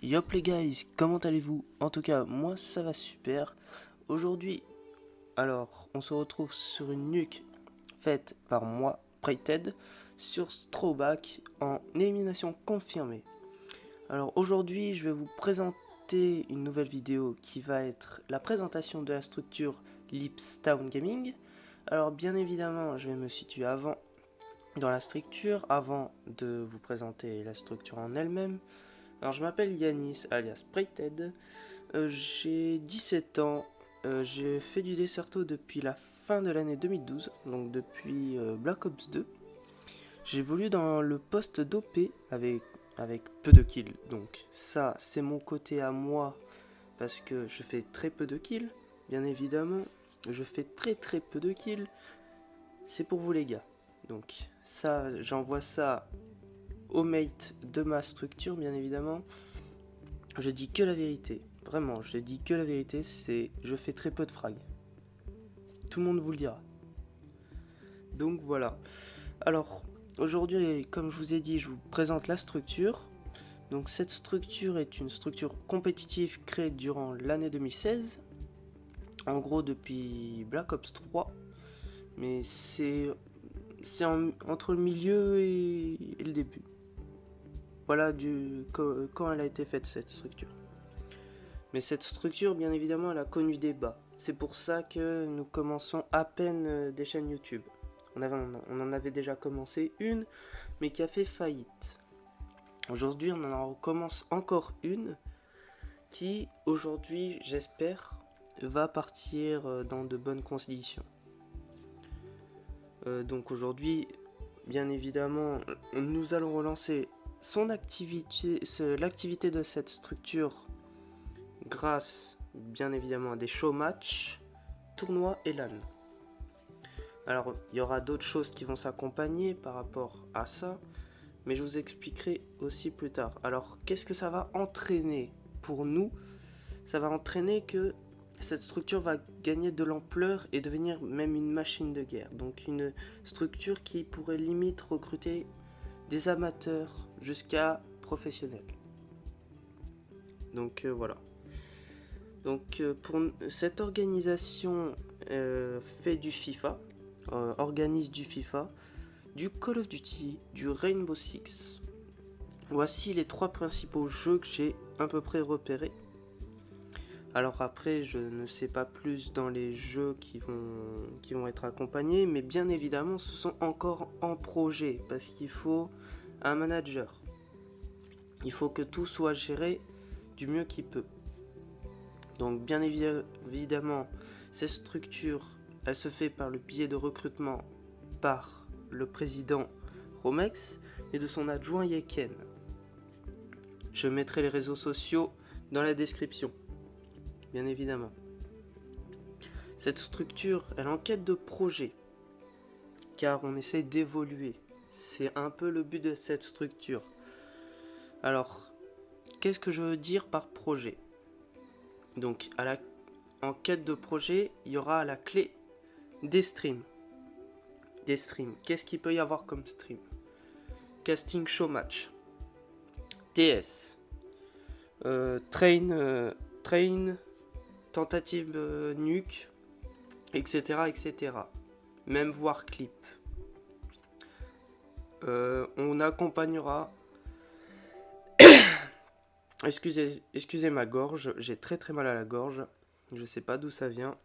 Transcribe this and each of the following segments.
Yop les guys, comment allez-vous? En tout cas, moi ça va super. Aujourd'hui, on se retrouve sur une nuque faite par moi, Sprayted, sur Strawback en élimination confirmée. Alors aujourd'hui, je vais vous présenter une nouvelle vidéo qui va être la présentation de la structure Lipstown Gaming. Alors bien évidemment, je vais me situer dans la structure, avant de vous présenter la structure en elle-même. Alors je m'appelle Yanis alias Sprayted, j'ai 17 ans, j'ai fait du Desserto depuis la fin de l'année 2012, donc depuis Black Ops 2. J'évolue dans le poste d'OP avec peu de kills, donc ça c'est mon côté à moi parce que je fais très peu de kills, bien évidemment, je fais très peu de kills, c'est pour vous les gars. Donc ça, j'envoie ça au mate de ma structure, bien évidemment. Je dis que la vérité, vraiment, je dis que la vérité, je fais très peu de frag. Tout le monde vous le dira. Donc voilà. Alors, aujourd'hui, comme je vous ai dit, je vous présente la structure. Donc cette structure est une structure compétitive créée durant l'année 2016. En gros, depuis Black Ops 3. Mais c'est entre le milieu et le début. Voilà quand elle a été faite, cette structure. Mais cette structure, bien évidemment, elle a connu des bas. C'est pour ça que nous commençons à peine des chaînes YouTube. On en avait déjà commencé une, mais qui a fait faillite. Aujourd'hui, on en recommence encore une, qui, aujourd'hui, j'espère, va partir dans de bonnes conditions. Donc aujourd'hui, bien évidemment, nous allons relancer l'activité de cette structure grâce bien évidemment à des show matchs, tournois et LAN. Alors il y aura d'autres choses qui vont s'accompagner par rapport à ça, mais je vous expliquerai aussi plus tard. Alors qu'est-ce que ça va entraîner pour nous? Ça va entraîner que cette structure va gagner de l'ampleur et devenir même une machine de guerre. Donc une structure qui pourrait limite recruter des amateurs jusqu'à professionnels. Donc voilà. Donc pour cette organisation fait du FIFA, organise du FIFA, du Call of Duty, du Rainbow Six. Voici les trois principaux jeux que j'ai à peu près repérés. Alors après, je ne sais pas plus dans les jeux qui vont être accompagnés, mais bien évidemment, ce sont encore en projet, parce qu'il faut un manager. Il faut que tout soit géré du mieux qu'il peut. Donc bien évidemment, cette structure, elle se fait par le biais de recrutement par le président Romex et de son adjoint Yeken. Je mettrai les réseaux sociaux dans la description. Bien évidemment. Cette structure, elle est en quête de projet, car on essaie d'évoluer. C'est un peu le but de cette structure. Alors, qu'est-ce que je veux dire par projet? Donc, en quête de projet, il y aura à la clé des streams. Des streams. Qu'est-ce qu'il peut y avoir comme stream? Casting show match. TS. Train. Tentative nuke, etc. Même voir clip. On accompagnera. Excusez ma gorge, j'ai très mal à la gorge. Je sais pas d'où ça vient.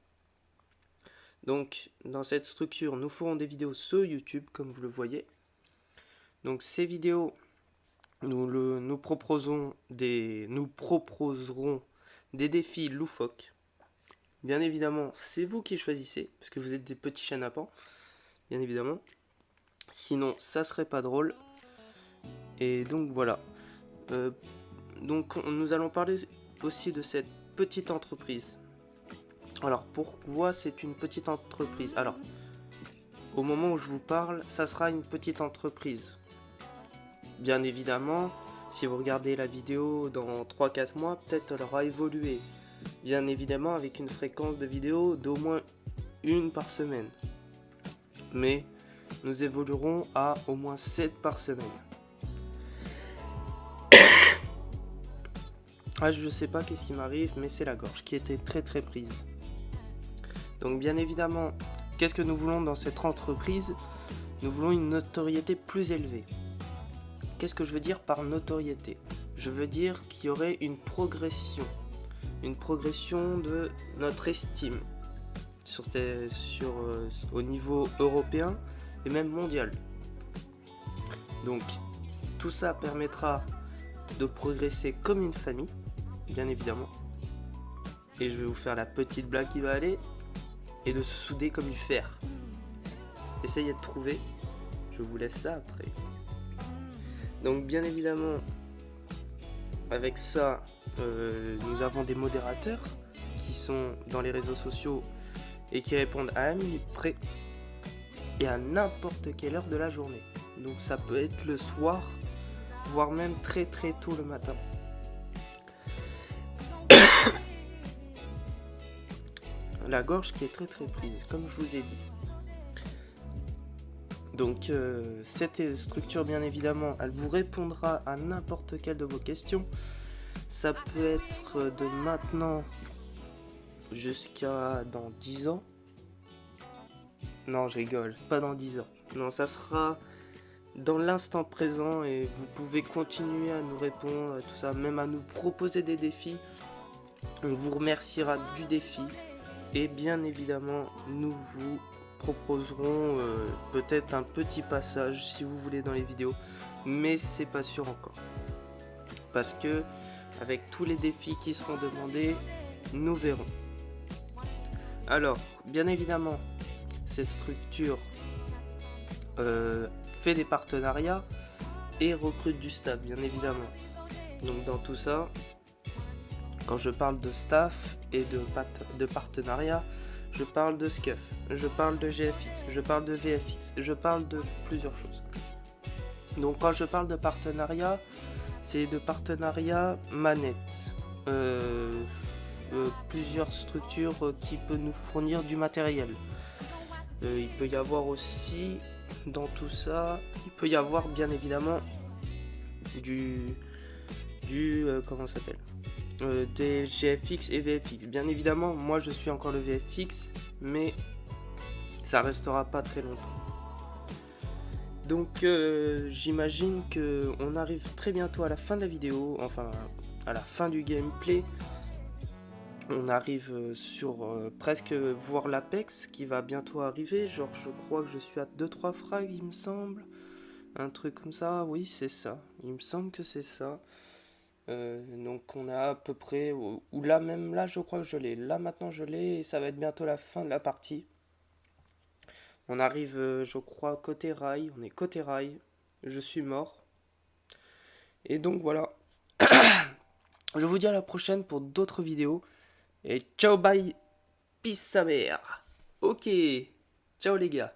Donc, dans cette structure, nous ferons des vidéos sur YouTube, comme vous le voyez. Donc, ces vidéos, nous proposerons des défis loufoques. Bien évidemment, c'est vous qui choisissez, parce que vous êtes des petits chenapans, bien évidemment. Sinon, ça serait pas drôle. Et donc voilà. Donc nous allons parler aussi de cette petite entreprise. Alors pourquoi c'est une petite entreprise? Alors, au moment où je vous parle, ça sera une petite entreprise. Bien évidemment, si vous regardez la vidéo dans 3-4 mois, peut-être elle aura évolué. Bien évidemment avec une fréquence de vidéo d'au moins une par semaine. Mais nous évoluerons à au moins 7 par semaine. Ah, je sais pas qu'est-ce qui m'arrive, mais c'est la gorge qui était très très prise. Donc bien évidemment, qu'est-ce que nous voulons dans cette entreprise? Nous voulons une notoriété plus élevée. Qu'est-ce que je veux dire par notoriété? Je veux dire qu'il y aurait une progression de notre estime au niveau européen et même mondial. Donc tout ça permettra de progresser comme une famille, bien évidemment. Et je vais vous faire la petite blague qui va aller, et de se souder comme du fer. Essayez de trouver, je vous laisse ça après. Donc bien évidemment, avec ça, nous avons des modérateurs qui sont dans les réseaux sociaux et qui répondent à la minute près et à n'importe quelle heure de la journée. Donc ça peut être le soir, voire même très très tôt le matin. La gorge qui est très très prise, comme je vous ai dit. Donc cette structure, bien évidemment, elle vous répondra à n'importe quelle de vos questions. Ça peut être de maintenant jusqu'à dans 10 ans. Non, je rigole, pas dans 10 ans. Non, ça sera dans l'instant présent et vous pouvez continuer à nous répondre, tout ça, même à nous proposer des défis. On vous remerciera du défi et bien évidemment, nous vous proposerons peut-être un petit passage si vous voulez dans les vidéos, mais c'est pas sûr encore. Parce que avec tous les défis qui seront demandés, nous verrons. Alors, bien évidemment, cette structure fait des partenariats et recrute du staff, bien évidemment. Donc dans tout ça, quand je parle de staff et de partenariat, je parle de SCUF, je parle de GFX, je parle de VFX, je parle de plusieurs choses. Donc quand je parle de partenariat, c'est de partenariat manette. Plusieurs structures qui peuvent nous fournir du matériel. Il peut y avoir aussi, dans tout ça, il peut y avoir bien évidemment comment ça s'appelle, des GFX et VFX. Bien évidemment, moi je suis encore le VFX, mais ça restera pas très longtemps. Donc j'imagine que on arrive très bientôt à la fin de la vidéo, enfin à la fin du gameplay. On arrive sur presque voir l'Apex qui va bientôt arriver. Genre je crois que je suis à 2-3 frags, il me semble. Un truc comme ça, oui c'est ça. Il me semble que c'est ça. Donc on a à peu près, ou là même là je crois que je l'ai. Là maintenant je l'ai et ça va être bientôt la fin de la partie. On arrive je crois côté rail, on est côté rail. Je suis mort. Et donc voilà. Je vous dis à la prochaine pour d'autres vidéos. Et ciao bye, peace sa mère. Ok, ciao les gars.